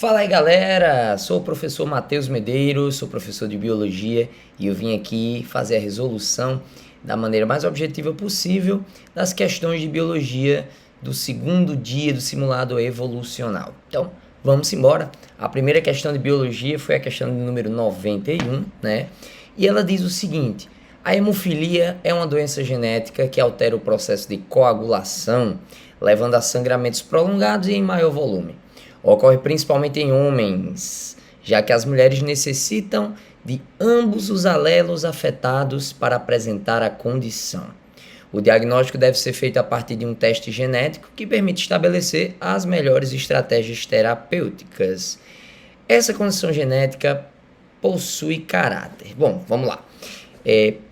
Fala aí galera, sou o professor Matheus Medeiros, sou professor de Biologia e eu vim aqui fazer a resolução da maneira mais objetiva possível das questões de Biologia do segundo dia do simulado evolucional. Então, vamos embora. A primeira questão de Biologia foi a questão de número 91, né? E ela diz o seguinte: a hemofilia é uma doença genética que altera o processo de coagulação, levando a sangramentos prolongados e em maior volume. Ocorre principalmente em homens, já que as mulheres necessitam de ambos os alelos afetados para apresentar a condição. O diagnóstico deve ser feito a partir de um teste genético que permite estabelecer as melhores estratégias terapêuticas. Essa condição genética possui caráter. Bom, vamos lá.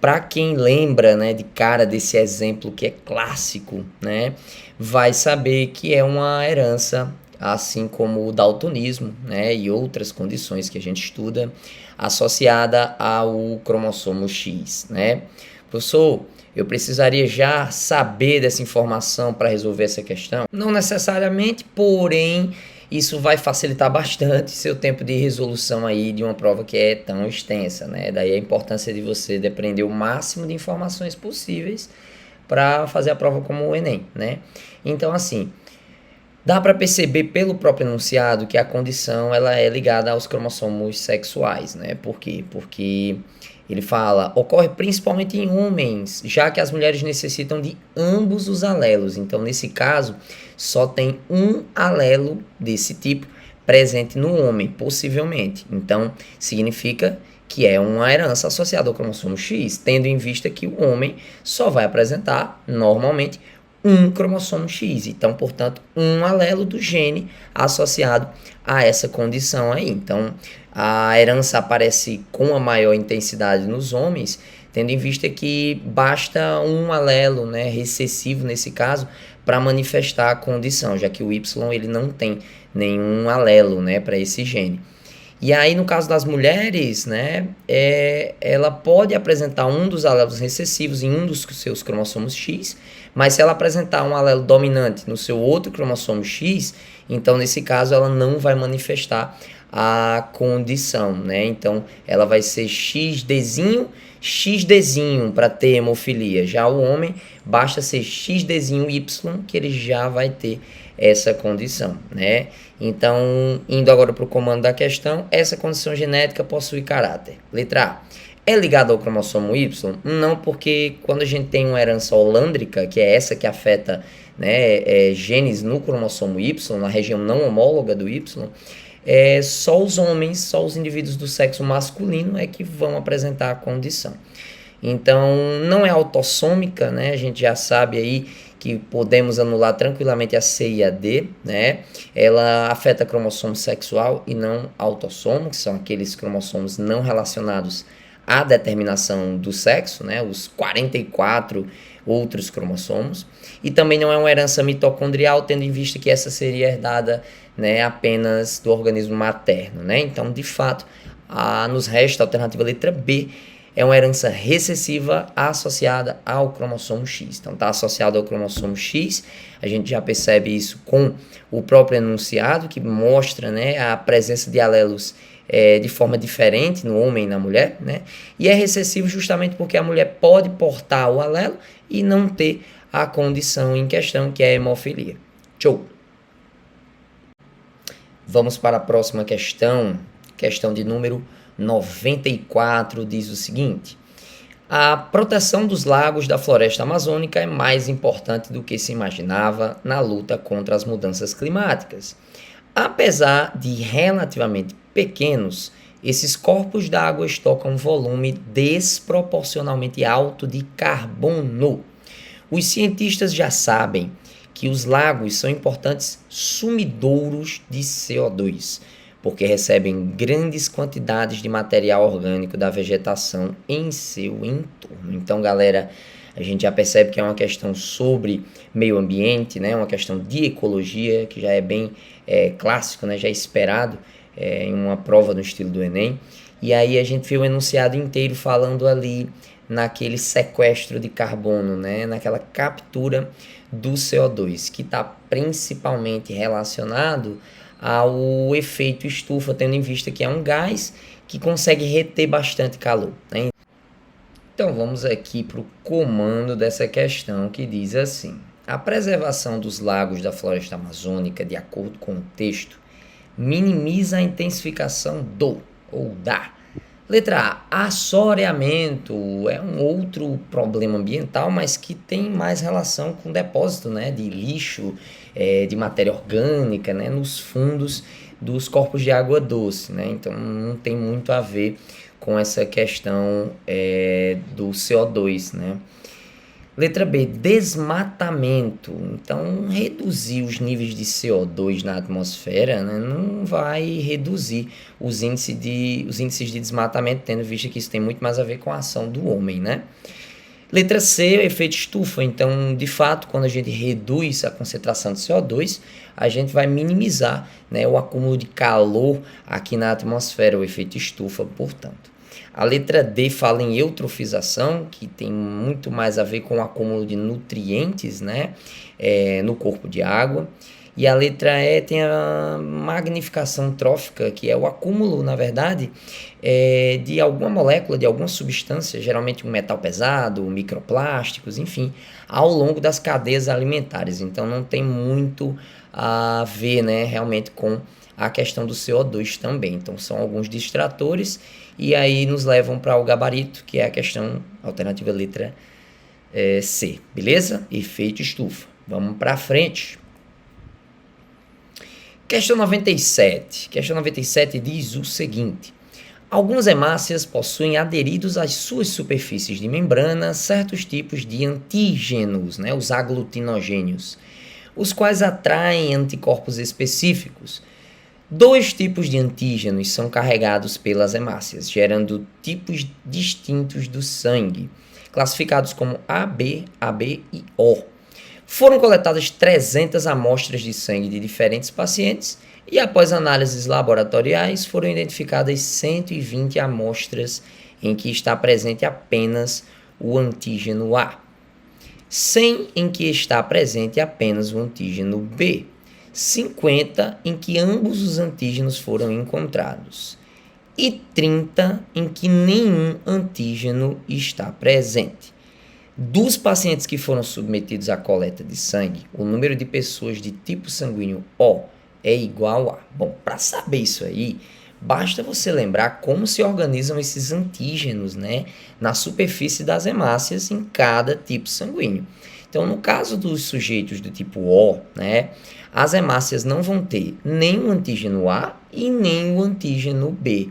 Para quem lembra, né, de cara desse exemplo que é clássico, né, vai saber que é uma herança, assim como o daltonismo, né, e outras condições que a gente estuda associada ao cromossomo X, né? Professor, eu precisaria já saber dessa informação para resolver essa questão? Não necessariamente, porém, isso vai facilitar bastante seu tempo de resolução aí de uma prova que é tão extensa, né? Daí a importância de você aprender o máximo de informações possíveis para fazer a prova como o Enem, né? Então, assim, dá para perceber pelo próprio enunciado que a condição ela é ligada aos cromossomos sexuais, né? Por quê? Porque ele fala, ocorre principalmente em homens, já que as mulheres necessitam de ambos os alelos. Então, nesse caso, só tem um alelo desse tipo presente no homem, possivelmente. Então, significa que é uma herança associada ao cromossomo X, tendo em vista que o homem só vai apresentar, normalmente, um cromossomo X. Então, portanto, um alelo do gene associado a essa condição aí. Então, a herança aparece com a maior intensidade nos homens, tendo em vista que basta um alelo, né, recessivo nesse caso, para manifestar a condição, já que o Y ele não tem nenhum alelo, né, para esse gene. E aí, no caso das mulheres, né, ela pode apresentar um dos alelos recessivos em um dos seus cromossomos X, mas se ela apresentar um alelo dominante no seu outro cromossomo X, então nesse caso ela não vai manifestar a condição, né? Então ela vai ser XDzinho, XDzinho para ter hemofilia. Já o homem basta ser XDzinho Y que ele já vai ter essa condição, né? Então, indo agora para o comando da questão, essa condição genética possui caráter. Letra A. É ligado ao cromossomo Y? Não, porque quando a gente tem uma herança holândrica, que é essa que afeta, né, genes no cromossomo Y, na região não homóloga do Y, só os homens, só os indivíduos do sexo masculino é que vão apresentar a condição. Então, não é autossômica, né? A gente já sabe aí que podemos anular tranquilamente a C e a D, né? Ela afeta cromossomo sexual e não autossomo, que são aqueles cromossomos não relacionados à determinação do sexo, né? Os 44 outros cromossomos. E também não é uma herança mitocondrial, tendo em vista que essa seria herdada, né, apenas do organismo materno, né? Então, de fato, nos resta a alternativa letra B, é uma herança recessiva associada ao cromossomo X. Então, está associado ao cromossomo X, a gente já percebe isso com o próprio enunciado, que mostra, né, a presença de alelos de forma diferente no homem e na mulher, né? E é recessivo justamente porque a mulher pode portar o alelo e não ter a condição em questão, que é a hemofilia. Show! Vamos para a próxima questão, questão de número 94, diz o seguinte: a proteção dos lagos da floresta amazônica é mais importante do que se imaginava na luta contra as mudanças climáticas. Apesar de relativamente pequenos, esses corpos d'água estocam um volume desproporcionalmente alto de carbono. Os cientistas já sabem que os lagos são importantes sumidouros de CO2, porque recebem grandes quantidades de material orgânico da vegetação em seu entorno. Então, galera, a gente já percebe que é uma questão sobre meio ambiente, né? Uma questão de ecologia, que já é bem clássico, né? Já é esperado em uma prova no estilo do Enem. E aí a gente vê o enunciado inteiro falando ali naquele sequestro de carbono, né? Naquela captura do CO2, que está principalmente relacionado ao efeito estufa, tendo em vista que é um gás que consegue reter bastante calor, né? Então vamos aqui para o comando dessa questão que diz assim: a preservação dos lagos da floresta amazônica, de acordo com o texto, minimiza a intensificação do ou da. Letra A, assoreamento é um outro problema ambiental, mas que tem mais relação com depósito, né, de lixo, de matéria orgânica, né, nos fundos dos corpos de água doce, né? Então não tem muito a ver com essa questão do CO2, né? Letra B, desmatamento. Então, reduzir os níveis de CO2 na atmosfera, né, não vai reduzir os índices de desmatamento, tendo visto que isso tem muito mais a ver com a ação do homem, né? Letra C, o efeito estufa. Então, de fato, quando a gente reduz a concentração de CO2, a gente vai minimizar, né, o acúmulo de calor aqui na atmosfera, o efeito estufa, portanto. A letra D fala em eutrofização, que tem muito mais a ver com o acúmulo de nutrientes, né, no corpo de água. E a letra E tem a magnificação trófica, que é o acúmulo, na verdade, de alguma molécula, de alguma substância, geralmente um metal pesado, microplásticos, enfim, ao longo das cadeias alimentares. Então não tem muito a ver, né, realmente com a questão do CO2 também. Então são alguns distratores e aí nos levam para o gabarito, que é a questão alternativa letra C, beleza? Efeito estufa. Vamos para frente. Questão 97. Questão 97 diz o seguinte: algumas hemácias possuem aderidos às suas superfícies de membrana certos tipos de antígenos, né, os aglutinogênios, os quais atraem anticorpos específicos. Dois tipos de antígenos são carregados pelas hemácias, gerando tipos distintos do sangue, classificados como AB, AB e O. Foram coletadas 300 amostras de sangue de diferentes pacientes e, após análises laboratoriais, foram identificadas 120 amostras em que está presente apenas o antígeno A, 100 em que está presente apenas o antígeno B, 50 em que ambos os antígenos foram encontrados e 30 em que nenhum antígeno está presente. Dos pacientes que foram submetidos à coleta de sangue, o número de pessoas de tipo sanguíneo O é igual a... Bom, para saber isso aí, basta você lembrar como se organizam esses antígenos, né, na superfície das hemácias em cada tipo sanguíneo. Então, no caso dos sujeitos do tipo O, né, as hemácias não vão ter nem o antígeno A e nem o antígeno B,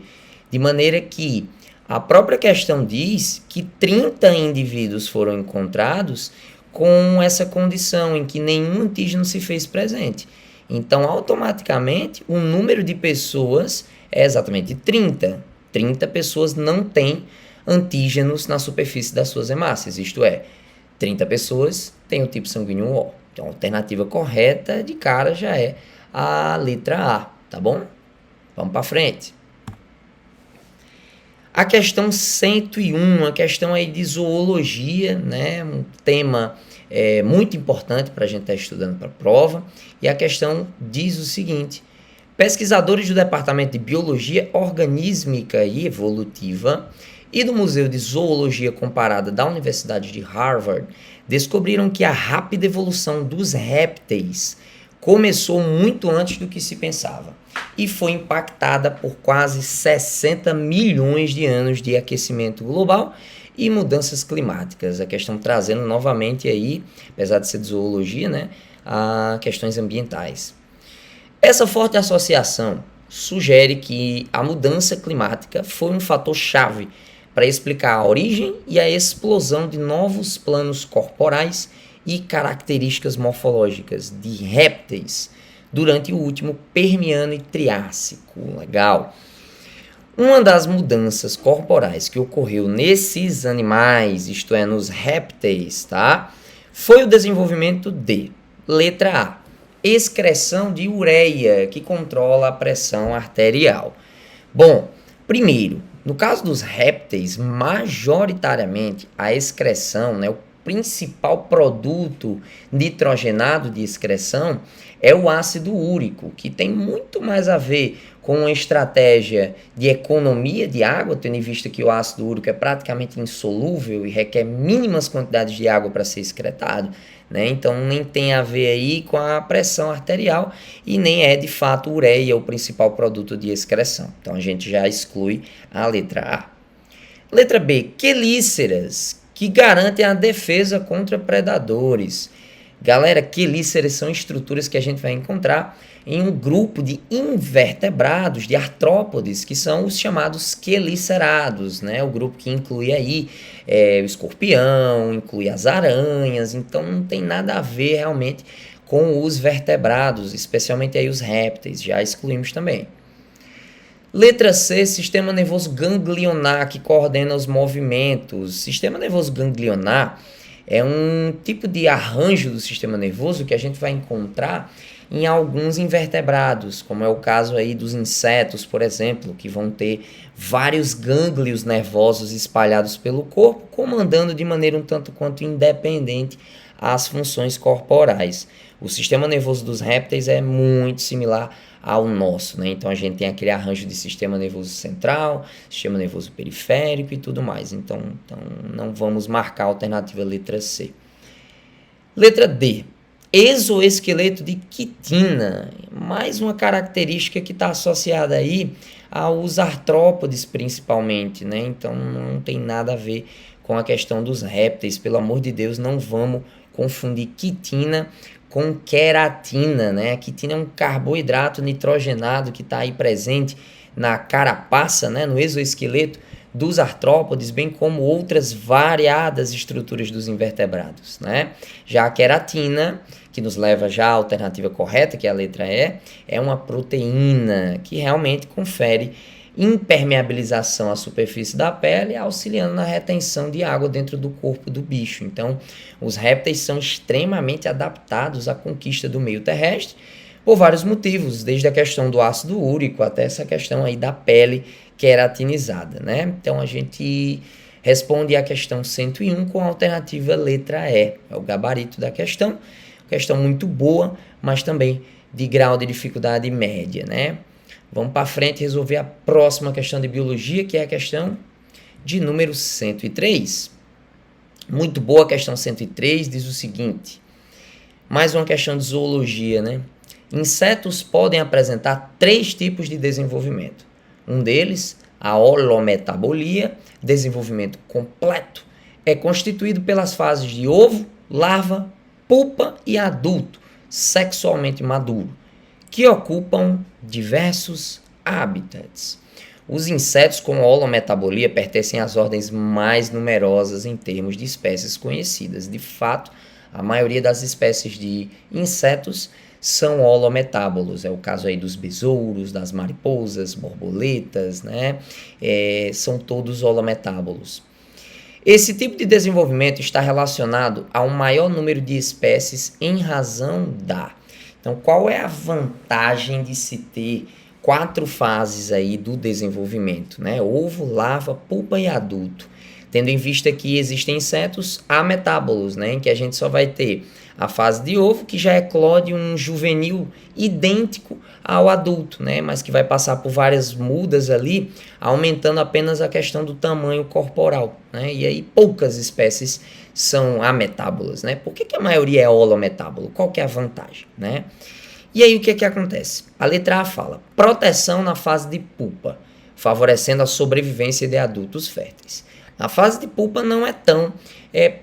de maneira que a própria questão diz que 30 indivíduos foram encontrados com essa condição em que nenhum antígeno se fez presente. Então, automaticamente, o número de pessoas é exatamente 30. 30 pessoas não têm antígenos na superfície das suas hemácias, isto é, 30 pessoas têm o tipo sanguíneo O. Então, a alternativa correta de cara já é a letra A, tá bom? Vamos para frente. A questão 101, a questão aí de zoologia, né? Um tema muito importante para a gente estar estudando para a prova. E a questão diz o seguinte: pesquisadores do Departamento de Biologia Organísmica e Evolutiva e do Museu de Zoologia Comparada da Universidade de Harvard descobriram que a rápida evolução dos répteis começou muito antes do que se pensava e foi impactada por quase 60 milhões de anos de aquecimento global e mudanças climáticas. A questão trazendo novamente aí, apesar de ser de zoologia, né, a questões ambientais. Essa forte associação sugere que a mudança climática foi um fator chave para explicar a origem e a explosão de novos planos corporais e características morfológicas de répteis durante o último Permiano e Triássico. Legal. Uma das mudanças corporais que ocorreu nesses animais, isto é, nos répteis, tá? Foi o desenvolvimento de, letra A, excreção de ureia, que controla a pressão arterial. Bom, primeiro, no caso dos répteis, majoritariamente a excreção, né, o principal produto nitrogenado de excreção é o ácido úrico, que tem muito mais a ver com uma estratégia de economia de água, tendo em vista que o ácido úrico é praticamente insolúvel e requer mínimas quantidades de água para ser excretado, né? Então nem tem a ver aí com a pressão arterial e nem é de fato ureia o principal produto de excreção. Então a gente já exclui a letra A. Letra B, quelíceras, que garantem a defesa contra predadores. Galera, quelíceras são estruturas que a gente vai encontrar em um grupo de invertebrados, de artrópodes, que são os chamados quelicerados, né? O grupo que inclui aí o escorpião, inclui as aranhas, então não tem nada a ver realmente com os vertebrados, especialmente aí os répteis, já excluímos também. Letra C, sistema nervoso ganglionar, que coordena os movimentos. Sistema nervoso ganglionar é um tipo de arranjo do sistema nervoso que a gente vai encontrar em alguns invertebrados, como é o caso aí dos insetos, por exemplo, que vão ter vários gânglios nervosos espalhados pelo corpo, comandando de maneira um tanto quanto independente as funções corporais. O sistema nervoso dos répteis é muito similar ao nosso, né? Então a gente tem aquele arranjo de sistema nervoso central, sistema nervoso periférico e tudo mais. Então não vamos marcar a alternativa letra C. Letra D, exoesqueleto de quitina, mais uma característica que está associada aí aos artrópodes principalmente, né? Então não tem nada a ver com a questão dos répteis, pelo amor de Deus, não vamos confundir quitina com queratina, né? A quitina é um carboidrato nitrogenado que está aí presente na carapaça, né? No exoesqueleto dos artrópodes, bem como outras variadas estruturas dos invertebrados, né? Já a queratina, que nos leva já à alternativa correta, que é a letra E, é uma proteína que realmente confere impermeabilização à superfície da pele, auxiliando na retenção de água dentro do corpo do bicho. Então, os répteis são extremamente adaptados à conquista do meio terrestre por vários motivos, desde a questão do ácido úrico até essa questão aí da pele queratinizada, né? Então, a gente responde à questão 101 com a alternativa letra E. É o gabarito da questão muito boa, mas também de grau de dificuldade média, né? Vamos para frente e resolver a próxima questão de biologia, que é a questão de número 103. Muito boa a questão 103, diz o seguinte. Mais uma questão de zoologia, né? Insetos podem apresentar 3 tipos de desenvolvimento. Um deles, a holometabolia, desenvolvimento completo, é constituído pelas fases de ovo, larva, pupa e adulto, sexualmente maduro, que ocupam diversos hábitats. Os insetos com holometabolia pertencem às ordens mais numerosas em termos de espécies conhecidas. De fato, a maioria das espécies de insetos são holometábolos. É o caso aí dos besouros, das mariposas, borboletas, né? São todos holometábolos. Esse tipo de desenvolvimento está relacionado a um maior número de espécies em razão da... Então, qual é a vantagem de se ter 4 fases aí do desenvolvimento, né? Ovo, larva, pupa e adulto. Tendo em vista que existem insetos ametábolos, né? Em que a gente só vai ter a fase de ovo, que já eclode um juvenil idêntico ao adulto, né? Mas que vai passar por várias mudas ali, aumentando apenas a questão do tamanho corporal, né? E aí poucas espécies são ametábolas, né? Por que a maioria é holometábolo? Qual que é a vantagem, né? E aí o que acontece? A letra A fala, proteção na fase de pupa, favorecendo a sobrevivência de adultos férteis. A fase de pupa não é tão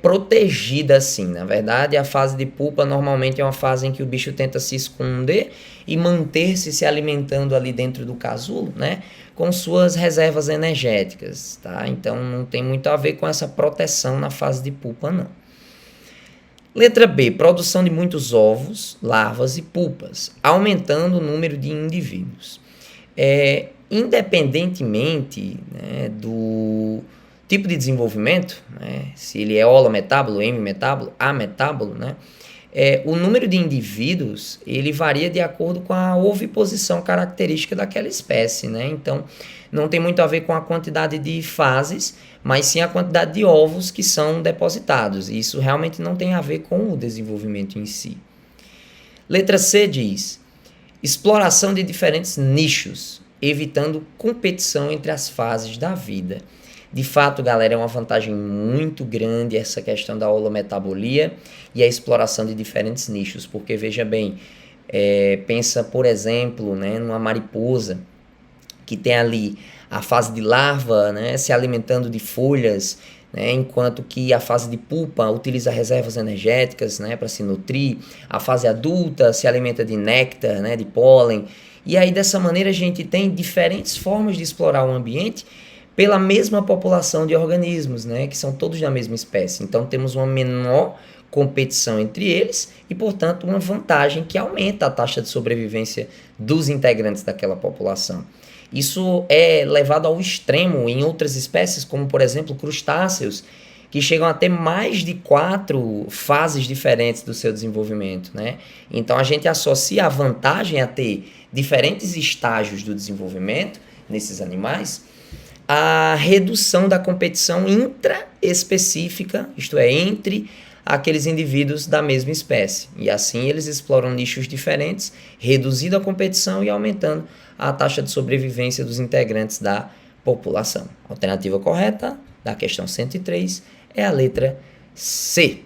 protegida assim. Na verdade, a fase de pupa normalmente é uma fase em que o bicho tenta se esconder e manter-se se alimentando ali dentro do casulo, né? Com suas reservas energéticas, tá? Então não tem muito a ver com essa proteção na fase de pupa, não. Letra B, produção de muitos ovos, larvas e pupas, aumentando o número de indivíduos. Independentemente, né, do tipo de desenvolvimento, né, se ele é holometábolo, hemimetábolo, ametábolo, né, o número de indivíduos ele varia de acordo com a oviposição característica daquela espécie, né? Então, não tem muito a ver com a quantidade de fases, mas sim a quantidade de ovos que são depositados. Isso realmente não tem a ver com o desenvolvimento em si. Letra C diz: exploração de diferentes nichos, evitando competição entre as fases da vida. De fato, galera, é uma vantagem muito grande essa questão da holometabolia e a exploração de diferentes nichos, porque veja bem, pensa, por exemplo, né, numa mariposa que tem ali a fase de larva, né, se alimentando de folhas, né, enquanto que a fase de pupa utiliza reservas energéticas, né, para se nutrir, a fase adulta se alimenta de néctar, né, de pólen, e aí dessa maneira a gente tem diferentes formas de explorar o ambiente pela mesma população de organismos, né, que são todos da mesma espécie. Então temos uma menor competição entre eles e, portanto, uma vantagem que aumenta a taxa de sobrevivência dos integrantes daquela população. Isso é levado ao extremo em outras espécies, como, por exemplo, crustáceos, que chegam a ter mais de 4 fases diferentes do seu desenvolvimento, né? Então, a gente associa a vantagem a ter diferentes estágios do desenvolvimento nesses animais à redução da competição intraespecífica, isto é, entre aqueles indivíduos da mesma espécie. E assim eles exploram nichos diferentes, reduzindo a competição e aumentando a taxa de sobrevivência dos integrantes da população. A alternativa correta da questão 103 é a letra C.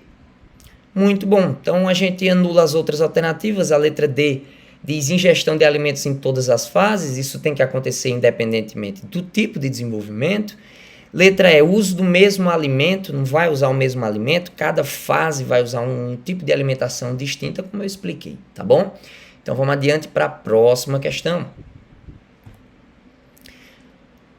Muito bom, então a gente anula as outras alternativas. A letra D diz ingestão de alimentos em todas as fases, isso tem que acontecer independentemente do tipo de desenvolvimento. Letra E, uso do mesmo alimento, não vai usar o mesmo alimento, cada fase vai usar um tipo de alimentação distinta, como eu expliquei, tá bom? Então vamos adiante para a próxima questão.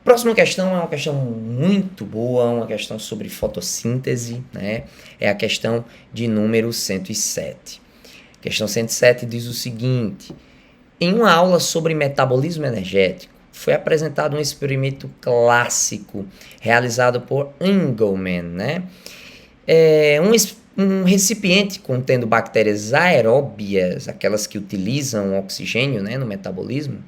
Próxima questão é uma questão muito boa, uma questão sobre fotossíntese, né? É a questão de número 107. Questão 107 diz o seguinte: em uma aula sobre metabolismo energético, foi apresentado um experimento clássico realizado por Engelmann, né? Um recipiente contendo bactérias aeróbias, aquelas que utilizam oxigênio, né, no metabolismo,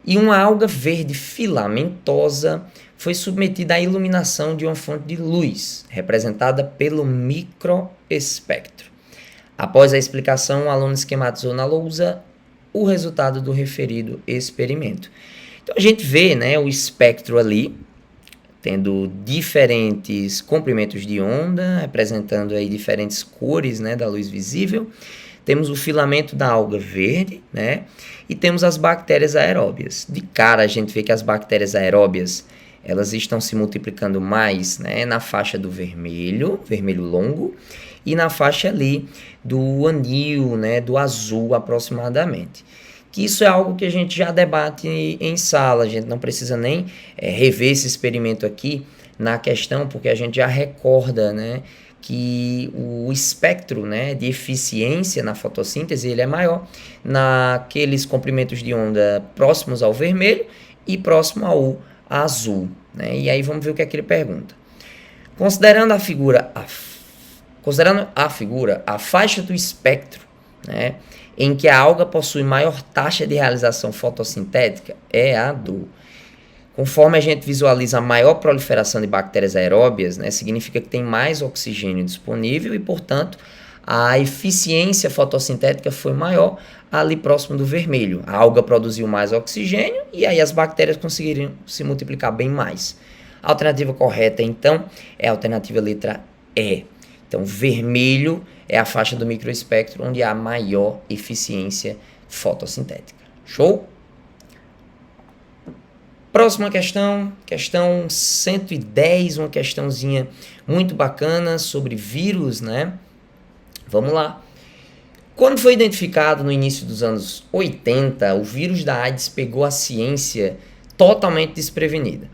e uma alga verde filamentosa foi submetida à iluminação de uma fonte de luz, representada pelo microespectro. Após a explicação, o aluno esquematizou na lousa o resultado do referido experimento. Então a gente vê, né, o espectro ali, tendo diferentes comprimentos de onda, representando aí diferentes cores, né, da luz visível. Temos o filamento da alga verde, né, e temos as bactérias aeróbias. De cara a gente vê que as bactérias aeróbias, elas estão se multiplicando mais, né, na faixa do vermelho, vermelho longo, e na faixa ali do anil, né, do azul aproximadamente. Que isso é algo que a gente já debate em sala, a gente não precisa nem rever esse experimento aqui na questão, porque a gente já recorda, né, que o espectro, né, de eficiência na fotossíntese ele é maior naqueles comprimentos de onda próximos ao vermelho e próximo ao azul, né? E aí vamos ver o que é que ele pergunta. Considerando a figura, a faixa do espectro, né, em que a alga possui maior taxa de realização fotossintética é a do. Conforme a gente visualiza a maior proliferação de bactérias aeróbias, né, significa que tem mais oxigênio disponível e, portanto, a eficiência fotossintética foi maior ali próximo do vermelho. A alga produziu mais oxigênio e aí as bactérias conseguiriam se multiplicar bem mais. A alternativa correta, então, é a alternativa letra E. Então, vermelho é a faixa do microespectro onde há maior eficiência fotossintética. Show? Próxima questão, questão 110, uma questãozinha muito bacana sobre vírus, né? Vamos lá. Quando foi identificado no início dos anos 80, o vírus da AIDS pegou a ciência totalmente desprevenida.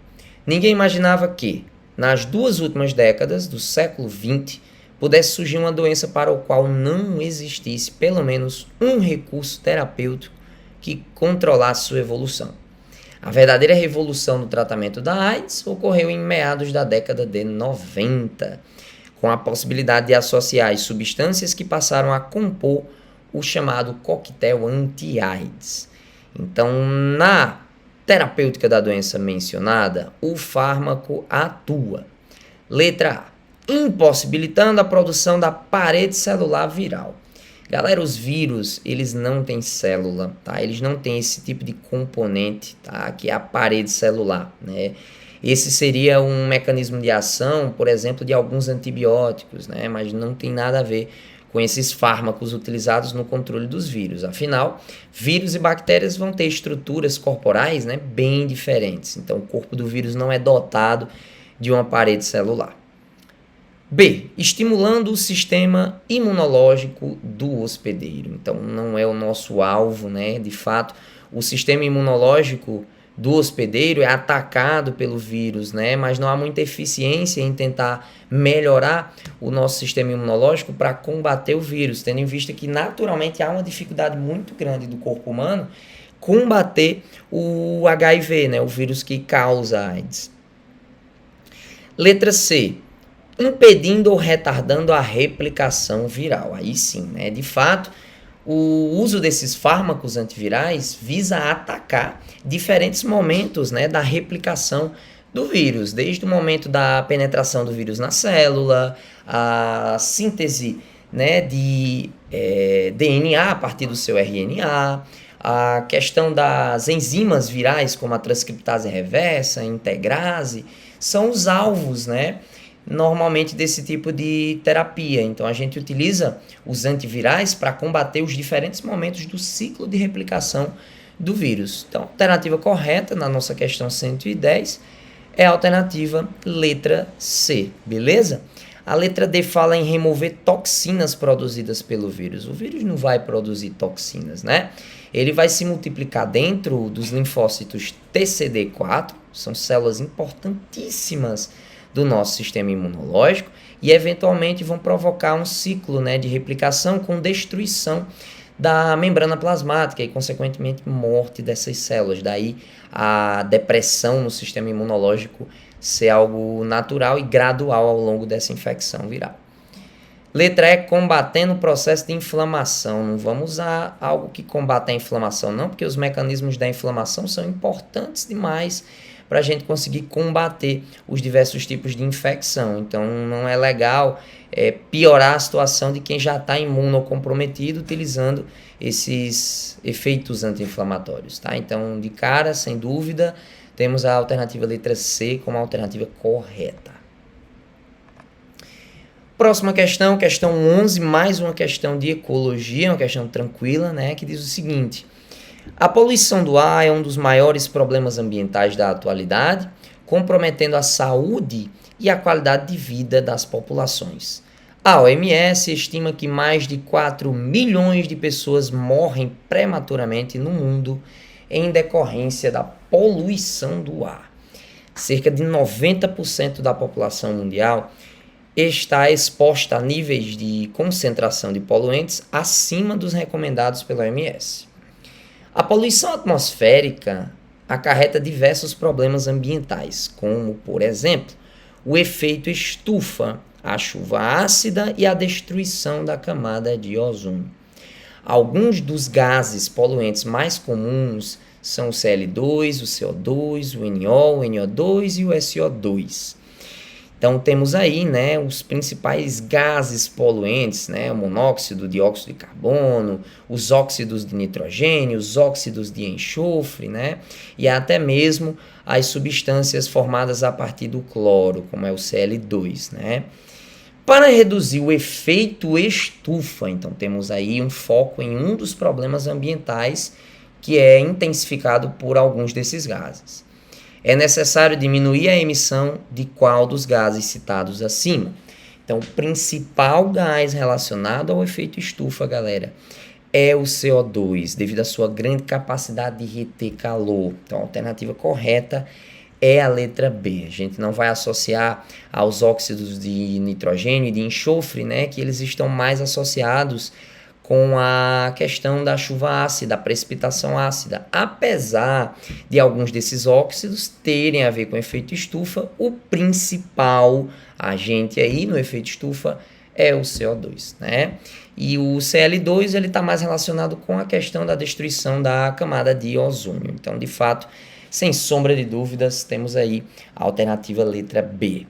Ninguém imaginava que, nas 2 últimas décadas do século XX, pudesse surgir uma doença para o qual não existisse pelo menos um recurso terapêutico que controlasse sua evolução. A verdadeira revolução no tratamento da AIDS ocorreu em meados da década de 90, com a possibilidade de associar as substâncias que passaram a compor o chamado coquetel anti-AIDS. Então, na terapêutica da doença mencionada, o fármaco atua. Letra A, impossibilitando a produção da parede celular viral. Galera, os vírus, eles não têm célula, tá? Eles não têm esse tipo de componente, tá? Que é a parede celular, né? Esse seria um mecanismo de ação, por exemplo, de alguns antibióticos, né? Mas não tem nada a ver com esses fármacos utilizados no controle dos vírus. Afinal, vírus e bactérias vão ter estruturas corporais, né, bem diferentes. Então, o corpo do vírus não é dotado de uma parede celular. B. Estimulando o sistema imunológico do hospedeiro. Então, não é o nosso alvo, né? De fato, o sistema imunológico do hospedeiro é atacado pelo vírus, né? Mas não há muita eficiência em tentar melhorar o nosso sistema imunológico para combater o vírus, tendo em vista que naturalmente há uma dificuldade muito grande do corpo humano combater o HIV, né? O vírus que causa AIDS. Letra C. Impedindo ou retardando a replicação viral. Aí sim, né? De fato, o uso desses fármacos antivirais visa atacar diferentes momentos, né, da replicação do vírus, desde o momento da penetração do vírus na célula, a síntese, né, de DNA a partir do seu RNA, a questão das enzimas virais, como a transcriptase reversa, a integrase, são os alvos, né, normalmente desse tipo de terapia. Então a gente utiliza os antivirais para combater os diferentes momentos do ciclo de replicação do vírus. Então a alternativa correta na nossa questão 110 é a alternativa letra C, beleza? A letra D fala em remover toxinas produzidas pelo vírus. O vírus não vai produzir toxinas, né? Ele vai se multiplicar dentro dos linfócitos TCD4, são células importantíssimas do nosso sistema imunológico e eventualmente vão provocar um ciclo, né, de replicação com destruição da membrana plasmática e consequentemente morte dessas células. Daí a depressão no sistema imunológico ser algo natural e gradual ao longo dessa infecção viral. Letra E, combatendo o processo de inflamação. Não vamos usar algo que combate a inflamação não, porque os mecanismos da inflamação são importantes demais para a gente conseguir combater os diversos tipos de infecção. Então, não é legal piorar a situação de quem já está imunocomprometido utilizando esses efeitos anti-inflamatórios, tá? Então, de cara, sem dúvida, temos a alternativa letra C como a alternativa correta. Próxima questão, questão 11, mais uma questão de ecologia, uma questão tranquila, né, que diz o seguinte: a poluição do ar é um dos maiores problemas ambientais da atualidade, comprometendo a saúde e a qualidade de vida das populações. A OMS estima que mais de 4 milhões de pessoas morrem prematuramente no mundo em decorrência da poluição do ar. Cerca de 90% da população mundial está exposta a níveis de concentração de poluentes acima dos recomendados pela OMS. A poluição atmosférica acarreta diversos problemas ambientais, como, por exemplo, o efeito estufa, a chuva ácida e a destruição da camada de ozônio. Alguns dos gases poluentes mais comuns são o Cl2, o CO2, o NO, o NO2 e o SO2. Então temos aí, né, os principais gases poluentes, né, o monóxido, o dióxido de carbono, os óxidos de nitrogênio, os óxidos de enxofre, né, e até mesmo as substâncias formadas a partir do cloro, como é o Cl2, né. Para reduzir o efeito estufa, então temos aí um foco em um dos problemas ambientais que é intensificado por alguns desses gases. É necessário diminuir a emissão de qual dos gases citados acima. Então, o principal gás relacionado ao efeito estufa, galera, é o CO2, devido à sua grande capacidade de reter calor. Então, a alternativa correta é a letra B. A gente não vai associar aos óxidos de nitrogênio e de enxofre, né, que eles estão mais associados com a questão da chuva ácida, a precipitação ácida. Apesar de alguns desses óxidos terem a ver com o efeito estufa, o principal agente aí no efeito estufa é o CO2, né? E o Cl2 ele está mais relacionado com a questão da destruição da camada de ozônio. Então, de fato, sem sombra de dúvidas, temos aí a alternativa letra B.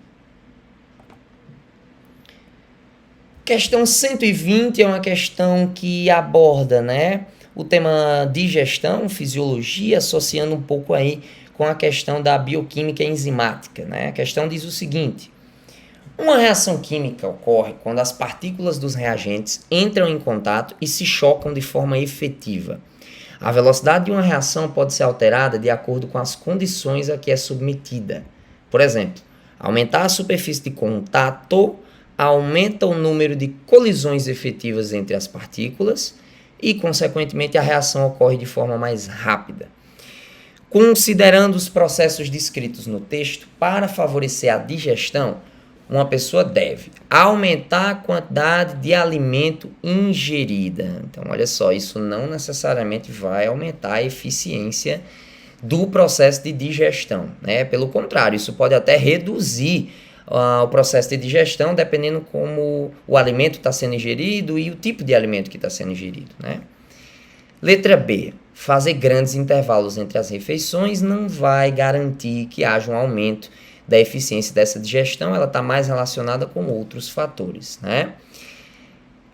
Questão 120 é uma questão que aborda, né, o tema digestão, fisiologia, associando um pouco aí com a questão da bioquímica enzimática, né? A questão diz o seguinte: uma reação química ocorre quando as partículas dos reagentes entram em contato e se chocam de forma efetiva. A velocidade de uma reação pode ser alterada de acordo com as condições a que é submetida. Por exemplo, aumentar a superfície de contato aumenta o número de colisões efetivas entre as partículas e, consequentemente, a reação ocorre de forma mais rápida. Considerando os processos descritos no texto, para favorecer a digestão, uma pessoa deve aumentar a quantidade de alimento ingerida. Então, olha só, isso não necessariamente vai aumentar a eficiência do processo de digestão, né? Pelo contrário, isso pode até reduzir o processo de digestão, dependendo como o alimento está sendo ingerido e o tipo de alimento que está sendo ingerido, né? Letra B. Fazer grandes intervalos entre as refeições não vai garantir que haja um aumento da eficiência dessa digestão, ela está mais relacionada com outros fatores, né?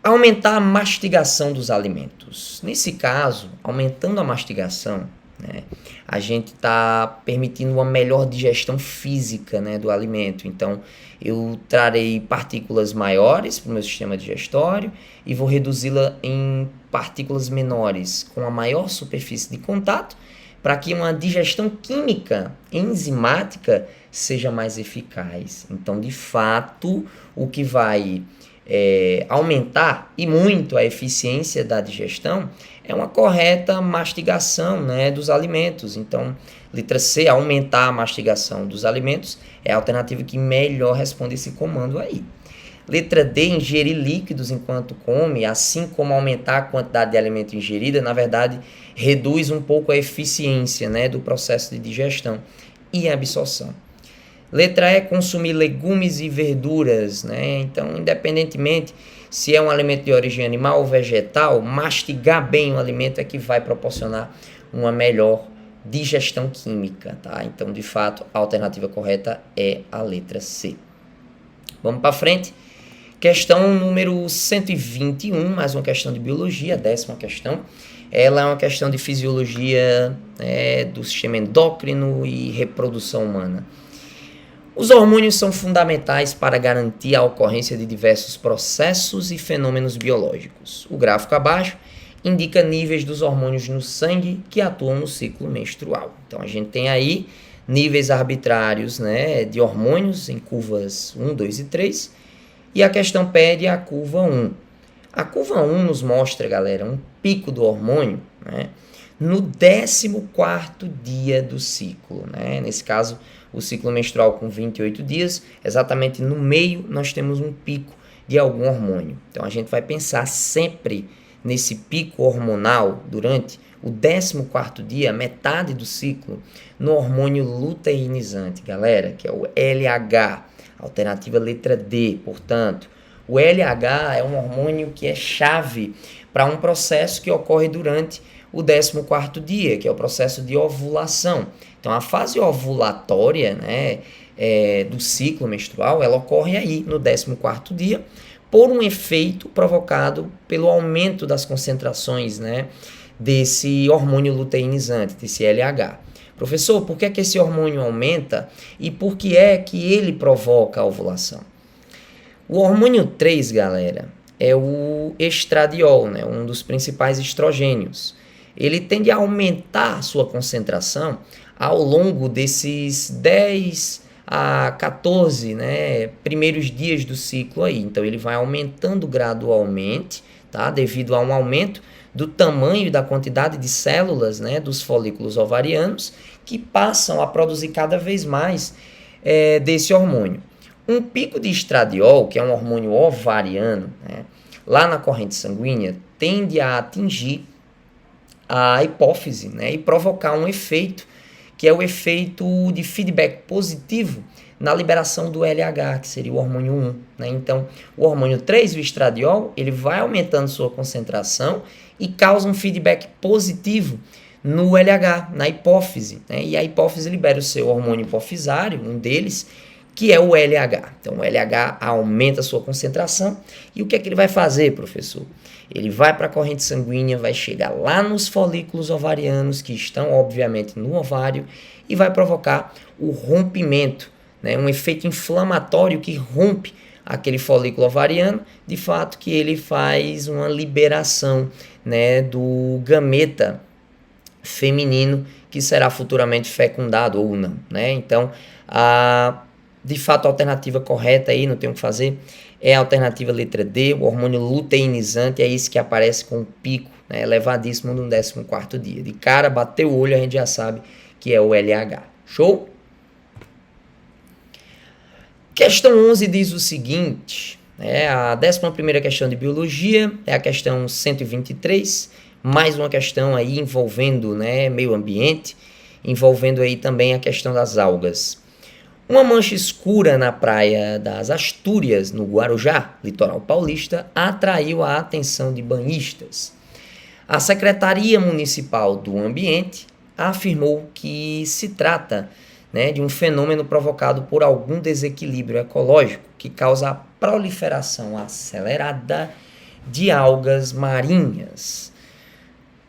Aumentar a mastigação dos alimentos. Nesse caso, aumentando a mastigação, né, a gente está permitindo uma melhor digestão física, né, do alimento. Então, eu trarei partículas maiores para o meu sistema digestório e vou reduzi-la em partículas menores, com a maior superfície de contato, para que uma digestão química enzimática seja mais eficaz. Então, de fato, o que vai aumentar e muito a eficiência da digestão é uma correta mastigação, né, dos alimentos. Então, letra C, aumentar a mastigação dos alimentos é a alternativa que melhor responde esse comando aí. Letra D, ingerir líquidos enquanto come, assim como aumentar a quantidade de alimento ingerida, na verdade, reduz um pouco a eficiência, né, do processo de digestão e absorção. Letra E, consumir legumes e verduras, né? Então, independentemente se é um alimento de origem animal ou vegetal, mastigar bem o alimento é que vai proporcionar uma melhor digestão química, tá? Então, de fato, a alternativa correta é a letra C. Vamos para frente. Questão número 121, mais uma questão de biologia, a 10ª questão. Ela é uma questão de fisiologia, do sistema endócrino e reprodução humana. Os hormônios são fundamentais para garantir a ocorrência de diversos processos e fenômenos biológicos. O gráfico abaixo indica níveis dos hormônios no sangue que atuam no ciclo menstrual. Então, a gente tem aí níveis arbitrários, né, de hormônios em curvas 1, 2 e 3, e a questão pede a curva 1. A curva 1 nos mostra, galera, um pico do hormônio, né, no 14º dia do ciclo, né? Nesse caso, o ciclo menstrual com 28 dias, exatamente no meio nós temos um pico de algum hormônio. Então, a gente vai pensar sempre nesse pico hormonal durante o 14º dia, metade do ciclo, no hormônio luteinizante, galera, que é o LH, alternativa letra D. Portanto, o LH é um hormônio que é chave para um processo que ocorre durante o 14º dia, que é o processo de ovulação. Então, a fase ovulatória, né, do ciclo menstrual, ela ocorre aí no 14º dia, por um efeito provocado pelo aumento das concentrações, né, desse hormônio luteinizante, desse LH. Professor, por que é que esse hormônio aumenta e por que é que ele provoca a ovulação? O hormônio 3, galera, é o estradiol, né, um dos principais estrogênios. Ele tende a aumentar a sua concentração ao longo desses 10 a 14, né, primeiros dias do ciclo aí. Então, ele vai aumentando gradualmente, tá, devido a um aumento do tamanho e da quantidade de células, né, dos folículos ovarianos, que passam a produzir cada vez mais desse hormônio. Um pico de estradiol, que é um hormônio ovariano, né, lá na corrente sanguínea, tende a atingir a hipófise, né, e provocar um efeito, que é o efeito de feedback positivo na liberação do LH, que seria o hormônio 1. Né? Então, o hormônio 3, o estradiol, ele vai aumentando sua concentração e causa um feedback positivo no LH, na hipófise. Né? E a hipófise libera o seu hormônio hipofisário, um deles, que é o LH. Então, o LH aumenta a sua concentração. E o que é que ele vai fazer, professor? Ele vai para a corrente sanguínea, vai chegar lá nos folículos ovarianos, que estão, obviamente, no ovário, e vai provocar o rompimento, né? Um efeito inflamatório que rompe aquele folículo ovariano, de fato que ele faz uma liberação, né, do gameta feminino que será futuramente fecundado ou não, né? Então, de fato, a alternativa correta aí, não tem o que fazer, é a alternativa letra D, o hormônio luteinizante, é esse que aparece com o pico, né, elevadíssimo no 14º dia. De cara, bateu o olho, a gente já sabe que é o LH. Show? Questão 11 diz o seguinte, a 11ª questão de biologia, é a questão 123, mais uma questão aí envolvendo, né, meio ambiente, envolvendo aí também a questão das algas. Uma mancha escura na praia das Astúrias, no Guarujá, litoral paulista, atraiu a atenção de banhistas. A Secretaria Municipal do Ambiente afirmou que se trata, né, de um fenômeno provocado por algum desequilíbrio ecológico que causa a proliferação acelerada de algas marinhas.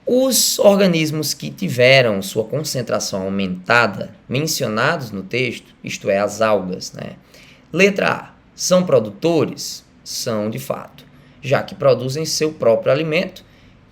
Os organismos que tiveram sua concentração aumentada, mencionados no texto, isto é, as algas, né? Letra A, são produtores? São de fato, já que produzem seu próprio alimento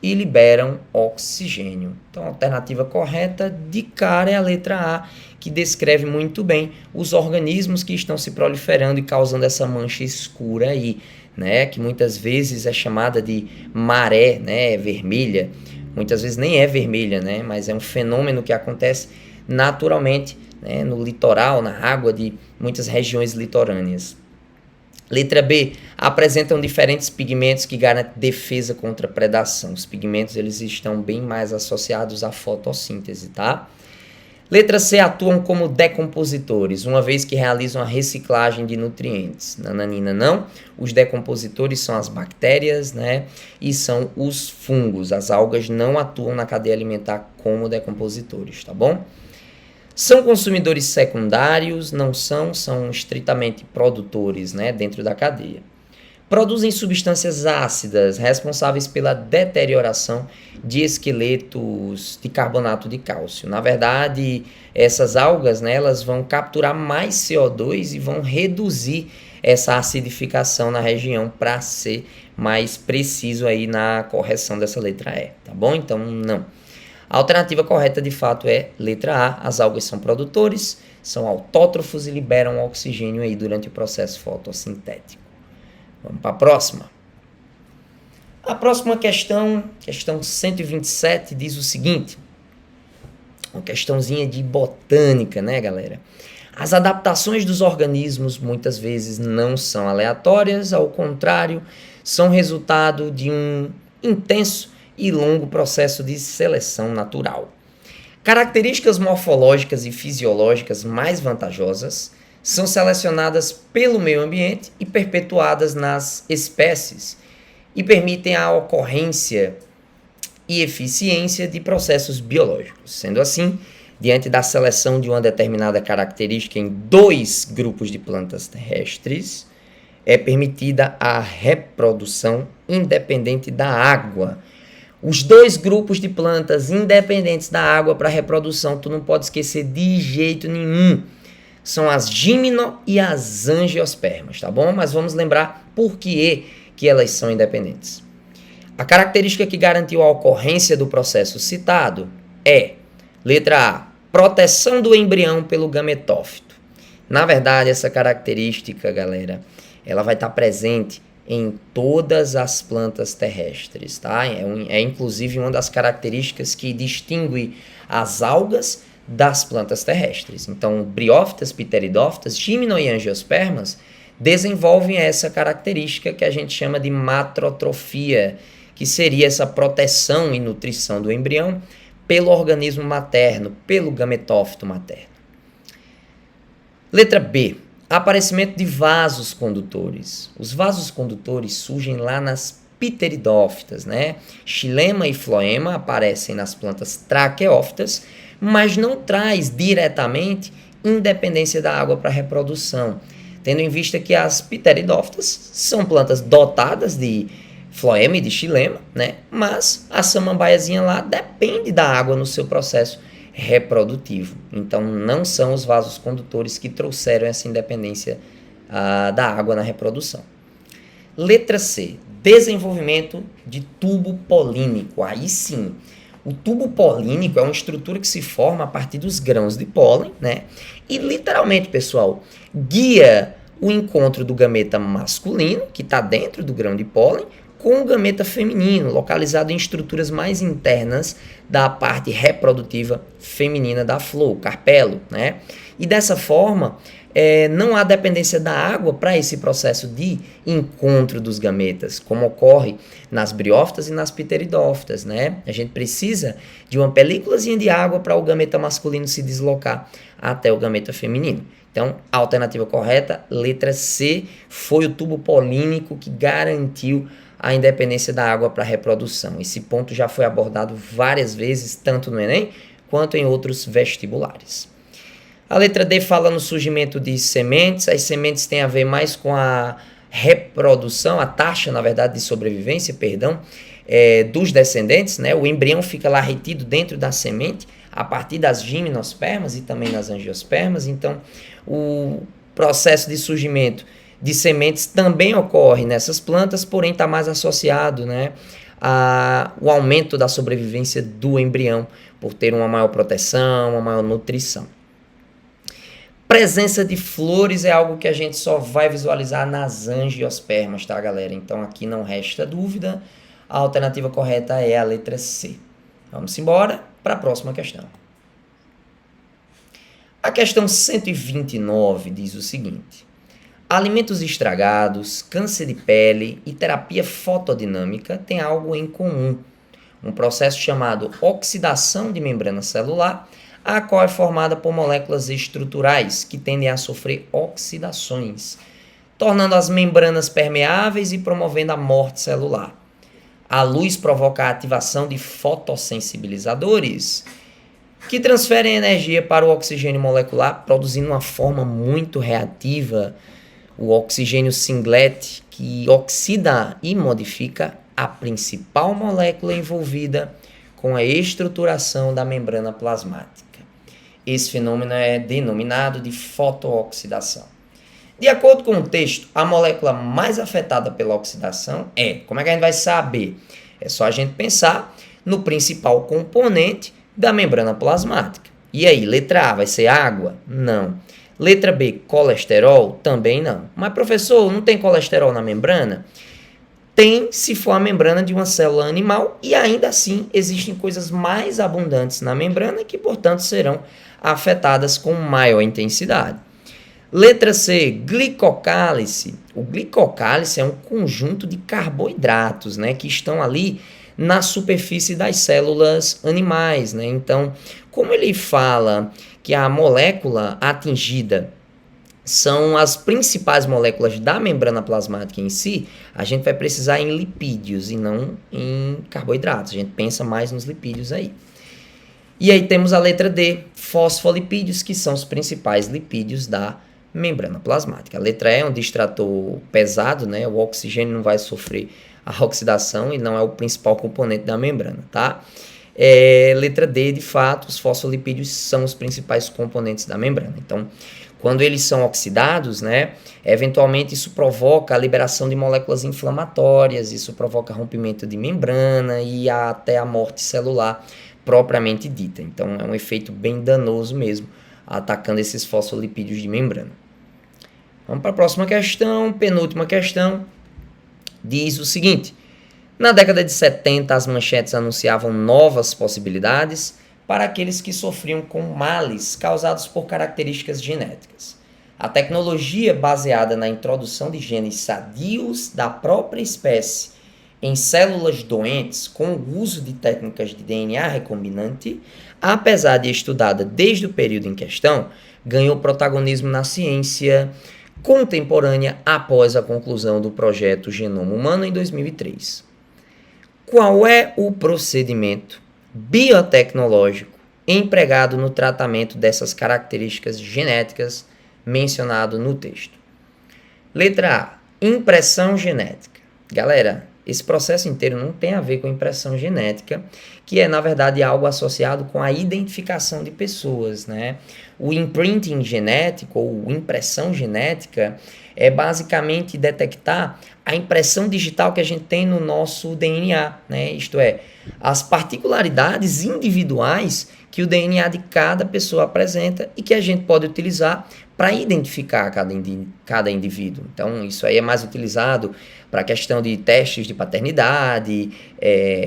e liberam oxigênio. Então, a alternativa correta de cara é a letra A, que descreve muito bem os organismos que estão se proliferando e causando essa mancha escura aí, né? Que muitas vezes é chamada de maré, né, vermelha. Muitas vezes nem é vermelha, né? Mas é um fenômeno que acontece naturalmente, né, no litoral, na água de muitas regiões litorâneas. Letra B, apresentam diferentes pigmentos que garantem defesa contra predação. Os pigmentos eles estão bem mais associados à fotossíntese, tá? Letra C, atuam como decompositores, uma vez que realizam a reciclagem de nutrientes. Nananina não, os decompositores são as bactérias, né, e são os fungos. As algas não atuam na cadeia alimentar como decompositores, tá bom? São consumidores secundários? Não são, são estritamente produtores, né, dentro da cadeia. Produzem substâncias ácidas responsáveis pela deterioração de esqueletos de carbonato de cálcio. Na verdade, essas algas, né, elas vão capturar mais CO2 e vão reduzir essa acidificação na região para ser mais preciso aí na correção dessa letra E, tá bom? Então, não. A alternativa correta, de fato, é letra A. As algas são produtores, são autótrofos e liberam oxigênio aí durante o processo fotossintético. Vamos para a próxima. A próxima questão 127, diz o seguinte. Uma questãozinha de botânica, né, galera? As adaptações dos organismos muitas vezes não são aleatórias, ao contrário, são resultado de um intenso e longo processo de seleção natural. Características morfológicas e fisiológicas mais vantajosas são selecionadas pelo meio ambiente e perpetuadas nas espécies e permitem a ocorrência e eficiência de processos biológicos. Sendo assim, diante da seleção de uma determinada característica em 2 grupos de plantas terrestres, é permitida a reprodução independente da água. Os 2 grupos de plantas independentes da água para reprodução, tu não pode esquecer de jeito nenhum. São as gimno e as angiospermas, tá bom? Mas vamos lembrar por que elas são independentes. A característica que garantiu a ocorrência do processo citado é, letra A, proteção do embrião pelo gametófito. Na verdade, essa característica, galera, ela vai estar presente em todas as plantas terrestres, tá? É inclusive uma das características que distingue as algas das plantas terrestres. Então, briófitas, pteridófitas, gimno e angiospermas desenvolvem essa característica que a gente chama de matrotrofia, que seria essa proteção e nutrição do embrião pelo organismo materno, pelo gametófito materno. Letra B. Aparecimento de vasos condutores. Os vasos condutores surgem lá nas pteridófitas, né? Xilema e floema aparecem nas plantas traqueófitas, mas não traz diretamente independência da água para reprodução, tendo em vista que as pteridófitas são plantas dotadas de floema e de xilema, né? Mas a samambaiazinha lá depende da água no seu processo reprodutivo. Então, não são os vasos condutores que trouxeram essa independência da água na reprodução. Letra C. Desenvolvimento de tubo polínico. Aí sim, o tubo polínico é uma estrutura que se forma a partir dos grãos de pólen, né? E literalmente, pessoal, guia o encontro do gameta masculino, que está dentro do grão de pólen, com o gameta feminino, localizado em estruturas mais internas da parte reprodutiva feminina da flor, o carpelo, né? E dessa forma, não há dependência da água para esse processo de encontro dos gametas, como ocorre nas briófitas e nas pteridófitas, né? A gente precisa de uma películazinha de água para o gameta masculino se deslocar até o gameta feminino. Então, a alternativa correta, letra C, foi o tubo polínico que garantiu a independência da água para a reprodução. Esse ponto já foi abordado várias vezes, tanto no Enem quanto em outros vestibulares. A letra D fala no surgimento de sementes. As sementes têm a ver mais com a reprodução, a taxa, na verdade, de sobrevivência, dos descendentes, né? O embrião fica lá retido dentro da semente, a partir das gimnospermas e também nas angiospermas. Então, o processo de surgimento de sementes também ocorre nessas plantas, porém está mais associado, né, ao aumento da sobrevivência do embrião, por ter uma maior proteção, uma maior nutrição. Presença de flores é algo que a gente só vai visualizar nas angiospermas, tá, galera? Então aqui não resta dúvida, a alternativa correta é a letra C. Vamos embora para a próxima questão. A questão 129 diz o seguinte: alimentos estragados, câncer de pele e terapia fotodinâmica têm algo em comum, um processo chamado oxidação de membrana celular, a qual é formada por moléculas estruturais que tendem a sofrer oxidações, tornando as membranas permeáveis e promovendo a morte celular. A luz provoca a ativação de fotossensibilizadores, que transferem energia para o oxigênio molecular, produzindo uma forma muito reativa, o oxigênio singlet, que oxida e modifica a principal molécula envolvida com a estruturação da membrana plasmática. Esse fenômeno é denominado de fotooxidação. De acordo com o texto, a molécula mais afetada pela oxidação é... Como é que a gente vai saber? É só a gente pensar no principal componente da membrana plasmática. E aí, letra A vai ser água? Não. Letra B, colesterol? Também não. Mas, professor, não tem colesterol na membrana? Tem, se for a membrana de uma célula animal, e ainda assim existem coisas mais abundantes na membrana que, portanto, serão afetadas com maior intensidade. Letra C, glicocálice. O glicocálice é um conjunto de carboidratos, né, que estão ali na superfície das células animais, né? Então, como ele fala que a molécula atingida são as principais moléculas da membrana plasmática em si, a gente vai precisar em lipídios e não em carboidratos. A gente pensa mais nos lipídios aí. E aí temos a letra D, fosfolipídios, que são os principais lipídios da membrana plasmática. A letra E é um distrator pesado, né? O oxigênio não vai sofrer a oxidação e não é o principal componente da membrana, tá? Letra D, de fato, os fosfolipídios são os principais componentes da membrana. Então, quando eles são oxidados, né, eventualmente isso provoca a liberação de moléculas inflamatórias, isso provoca rompimento de membrana e até a morte celular propriamente dita. Então, é um efeito bem danoso mesmo, atacando esses fosfolipídios de membrana. Vamos para a próxima questão, penúltima questão. Diz o seguinte: na década de 70, as manchetes anunciavam novas possibilidades para aqueles que sofriam com males causados por características genéticas. A tecnologia baseada na introdução de genes sadios da própria espécie em células doentes com o uso de técnicas de DNA recombinante, apesar de estudada desde o período em questão, ganhou protagonismo na ciência contemporânea após a conclusão do projeto Genoma Humano em 2003. Qual é o procedimento biotecnológico empregado no tratamento dessas características genéticas mencionado no texto. Letra A, impressão genética. Galera, esse processo inteiro não tem a ver com impressão genética, que é, na verdade, algo associado com a identificação de pessoas, né? O imprinting genético, ou impressão genética, é basicamente detectar a impressão digital que a gente tem no nosso DNA, né? Isto é, as particularidades individuais que o DNA de cada pessoa apresenta e que a gente pode utilizar para identificar cada indivíduo. Então, isso aí é mais utilizado para a questão de testes de paternidade,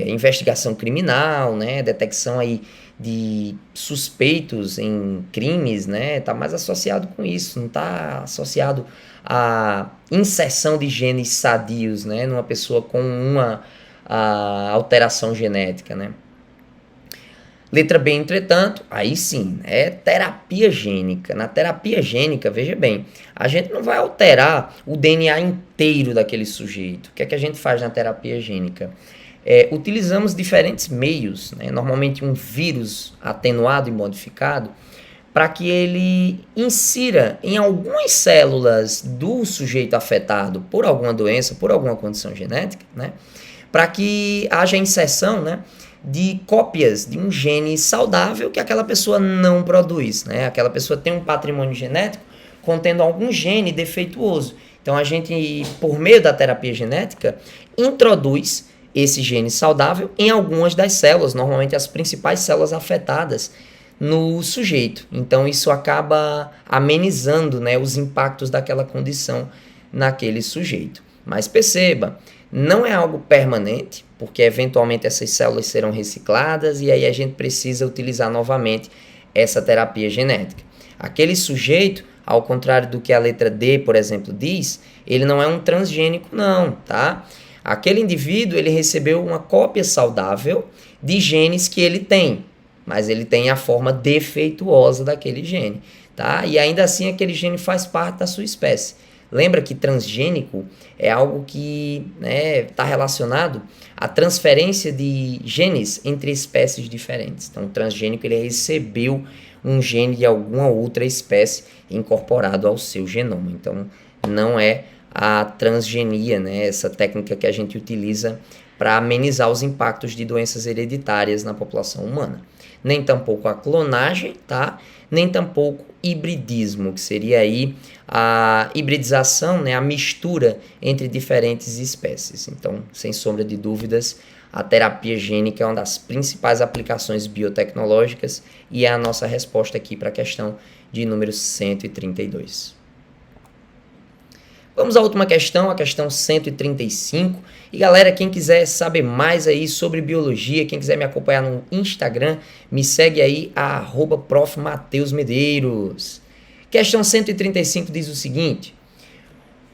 investigação criminal, né, detecção aí de suspeitos em crimes, né, tá mais associado com isso, não está associado à inserção de genes sadios, né, numa pessoa com uma alteração genética, né. Letra B, entretanto, aí sim, é terapia gênica. Na terapia gênica, veja bem, a gente não vai alterar o DNA inteiro daquele sujeito. O que é que a gente faz na terapia gênica? Utilizamos diferentes meios, né? Normalmente um vírus atenuado e modificado, para que ele insira em algumas células do sujeito afetado por alguma doença, por alguma condição genética, né? Para que haja inserção, né, de cópias de um gene saudável que aquela pessoa não produz, né? Aquela pessoa tem um patrimônio genético contendo algum gene defeituoso. Então, a gente, por meio da terapia genética, introduz esse gene saudável em algumas das células, normalmente as principais células afetadas no sujeito. Então, isso acaba amenizando, né, os impactos daquela condição naquele sujeito. Mas perceba, não é algo permanente, porque eventualmente essas células serão recicladas e aí a gente precisa utilizar novamente essa terapia genética. Aquele sujeito, ao contrário do que a letra D, por exemplo, diz, ele não é um transgênico não, tá? Aquele indivíduo, ele recebeu uma cópia saudável de genes que ele tem, mas ele tem a forma defeituosa daquele gene, tá? E ainda assim aquele gene faz parte da sua espécie. Lembra que transgênico é algo que está relacionado à transferência de genes entre espécies diferentes. Então, o transgênico ele recebeu um gene de alguma outra espécie incorporado ao seu genoma. Então, não é a transgenia, né, essa técnica que a gente utiliza para amenizar os impactos de doenças hereditárias na população humana. Nem tampouco a clonagem, tá? Nem tampouco hibridismo, que seria aí a hibridização, né, a mistura entre diferentes espécies. Então, sem sombra de dúvidas, a terapia gênica é uma das principais aplicações biotecnológicas e é a nossa resposta aqui para a questão de número 132. Vamos à última questão, a questão 135. E galera, quem quiser saber mais aí sobre biologia, quem quiser me acompanhar no Instagram, me segue aí, @Prof. Mateus Medeiros. Questão 135 diz o seguinte: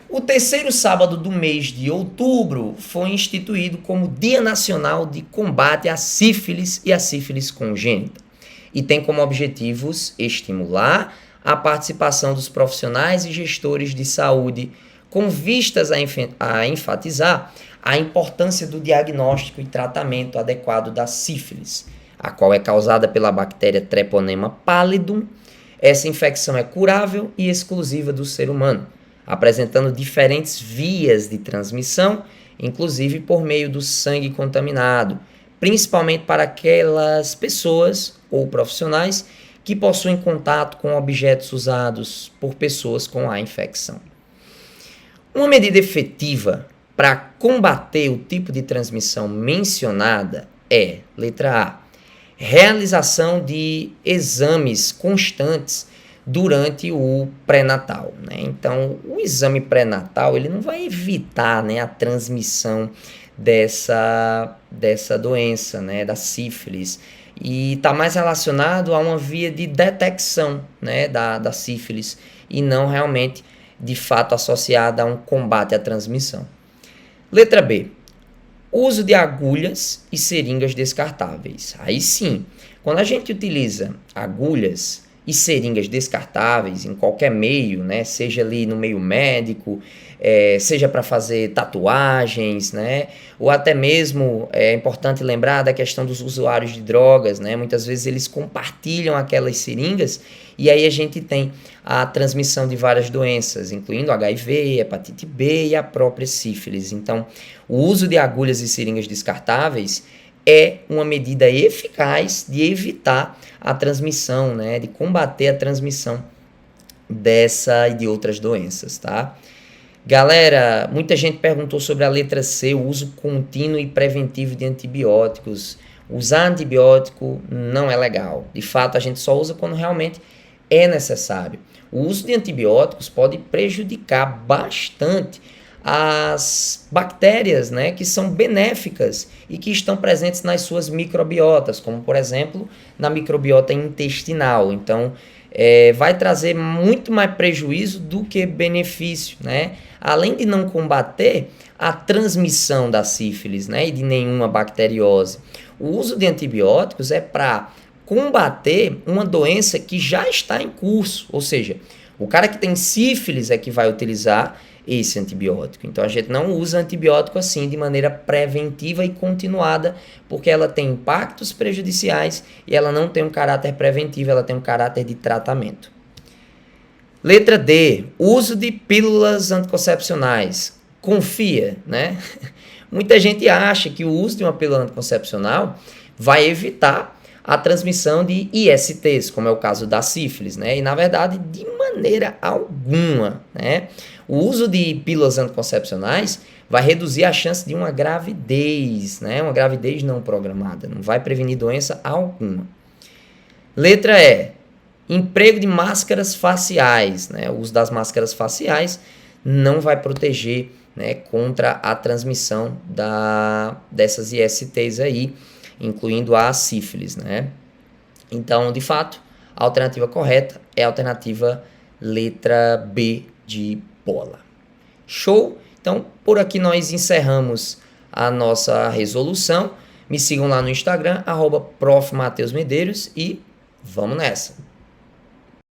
o terceiro sábado do mês de outubro foi instituído como Dia Nacional de Combate à Sífilis e à Sífilis Congênita, e tem como objetivos estimular a participação dos profissionais e gestores de saúde com vistas a enfatizar a importância do diagnóstico e tratamento adequado da sífilis, a qual é causada pela bactéria Treponema pallidum. Essa infecção é curável e exclusiva do ser humano, apresentando diferentes vias de transmissão, inclusive por meio do sangue contaminado, principalmente para aquelas pessoas ou profissionais que possuem contato com objetos usados por pessoas com a infecção. Uma medida efetiva para combater o tipo de transmissão mencionada é, letra A, realização de exames constantes durante o pré-natal, né? Então, o exame pré-natal ele não vai evitar, né, a transmissão dessa doença, né, da sífilis, e está mais relacionado a uma via de detecção, né, da sífilis e não realmente, de fato, associada a um combate à transmissão. Letra B. Uso de agulhas e seringas descartáveis. Aí sim, quando a gente utiliza agulhas e seringas descartáveis em qualquer meio, né? Seja ali no meio médico, seja para fazer tatuagens, né? Ou até mesmo é importante lembrar da questão dos usuários de drogas, né? Muitas vezes eles compartilham aquelas seringas e aí a gente tem a transmissão de várias doenças, incluindo HIV, hepatite B e a própria sífilis. Então, o uso de agulhas e seringas descartáveis é uma medida eficaz de evitar a transmissão, né, de combater a transmissão dessa e de outras doenças, tá? Galera, muita gente perguntou sobre a letra C, o uso contínuo e preventivo de antibióticos. Usar antibiótico não é legal. De fato, a gente só usa quando realmente é necessário. O uso de antibióticos pode prejudicar bastante as bactérias, né, que são benéficas e que estão presentes nas suas microbiotas, como por exemplo na microbiota intestinal. Então, vai trazer muito mais prejuízo do que benefício, né? Além de não combater a transmissão da sífilis, né, e de nenhuma bacteriose. O uso de antibióticos é para combater uma doença que já está em curso, ou seja, o cara que tem sífilis é que vai utilizar esse antibiótico. Então a gente não usa antibiótico assim de maneira preventiva e continuada, porque ela tem impactos prejudiciais e ela não tem um caráter preventivo, ela tem um caráter de tratamento. Letra D, uso de pílulas anticoncepcionais. Confia, né? Muita gente acha que o uso de uma pílula anticoncepcional vai evitar a transmissão de ISTs, como é o caso da sífilis, né? E na verdade, de maneira alguma, né? O uso de pílulas anticoncepcionais vai reduzir a chance de uma gravidez, né? Uma gravidez não programada, não vai prevenir doença alguma. Letra E, emprego de máscaras faciais, né? O uso das máscaras faciais não vai proteger, né, contra a transmissão dessas ISTs aí, incluindo a sífilis, né? Então, de fato, a alternativa correta é a alternativa letra B de bola. Show? Então, por aqui nós encerramos a nossa resolução. Me sigam lá no Instagram, @profmateusmedeiros, e vamos nessa!